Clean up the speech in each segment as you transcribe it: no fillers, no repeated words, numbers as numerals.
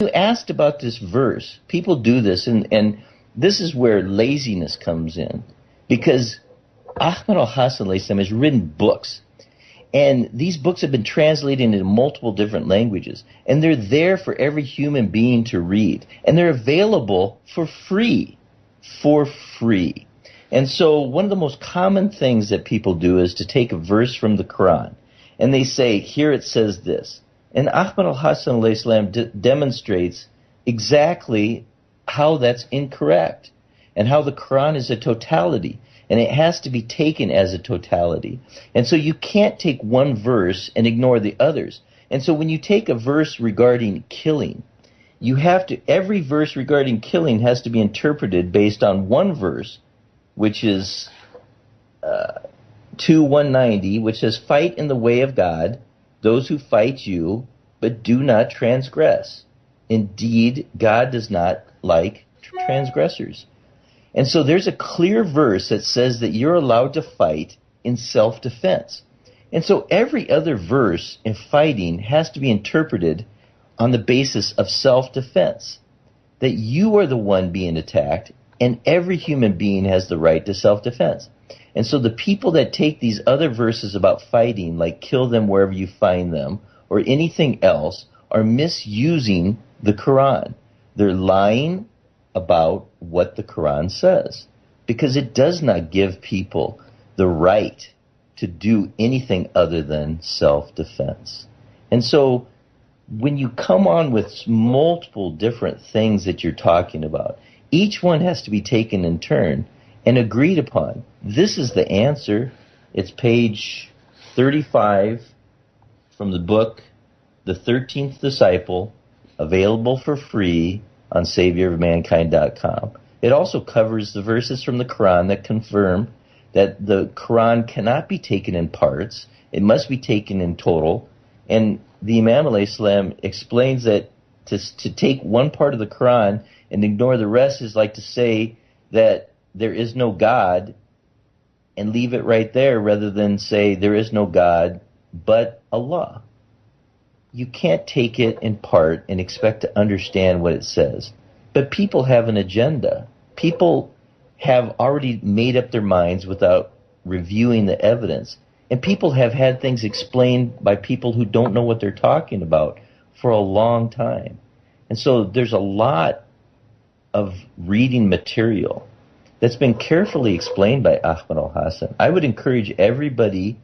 You asked about this verse. People do this, and this is where laziness comes in, because Ahmed Al-Hasan has written books, and these books have been translated into multiple different languages, and they're there for every human being to read, and they're available for free. And so one of the most common things that people do is to take a verse from the Quran, and they say, here it says this. And Ahmed Al-Hasan demonstrates exactly how that's incorrect, and how the Quran is a totality, and it has to be taken as a totality. And so you can't take one verse and ignore the others. And so when you take a verse regarding killing, every verse regarding killing has to be interpreted based on one verse, which is 2:190, which says, fight in the way of God, those who fight you, but do not transgress. Indeed, God does not like transgressors. And so there's a clear verse that says that you're allowed to fight in self-defense. And so every other verse in fighting has to be interpreted on the basis of self-defense, that you are the one being attacked, and every human being has the right to self-defense. And so the people that take these other verses about fighting, like kill them wherever you find them, or anything else, are misusing the Quran. They're lying about what the Quran says, because it does not give people the right to do anything other than self-defense. And so when you come on with multiple different things that you're talking about, each one has to be taken in turn and agreed upon. This is the answer. It's page 35 from the book, The 13th Disciple, available for free on SaviorOfMankind.com. It also covers the verses from the Quran that confirm that the Quran cannot be taken in parts. It must be taken in total. And the Imam Al-Islam explains that to take one part of the Quran and ignore the rest is like to say that there is no God and leave it right there, rather than say there is no God but Allah. You can't take it in part and expect to understand what it says. But people have an agenda. People have already made up their minds without reviewing the evidence. And people have had things explained by people who don't know what they're talking about for a long time. And so there's a lot of reading material that's been carefully explained by Ahmed Al-Hasan. I would encourage everybody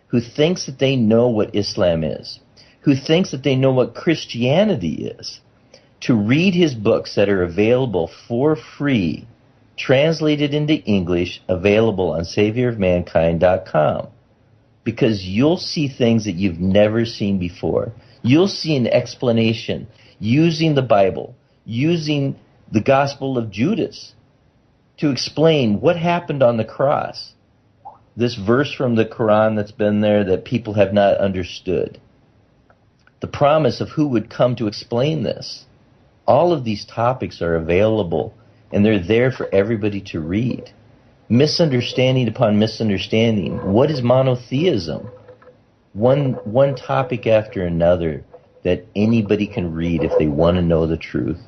who thinks that they know what Islam is, who thinks that they know what Christianity is, to read his books that are available for free, translated into English, available on SaviorOfMankind.com. Because you'll see things that you've never seen before. You'll see an explanation using the Bible, using the Gospel of Judas to explain what happened on the cross. This verse from the Quran that's been there that people have not understood. The promise of who would come to explain this. All of these topics are available, and they're there for everybody to read. Misunderstanding upon misunderstanding. What is monotheism? One topic after another that anybody can read if they want to know the truth.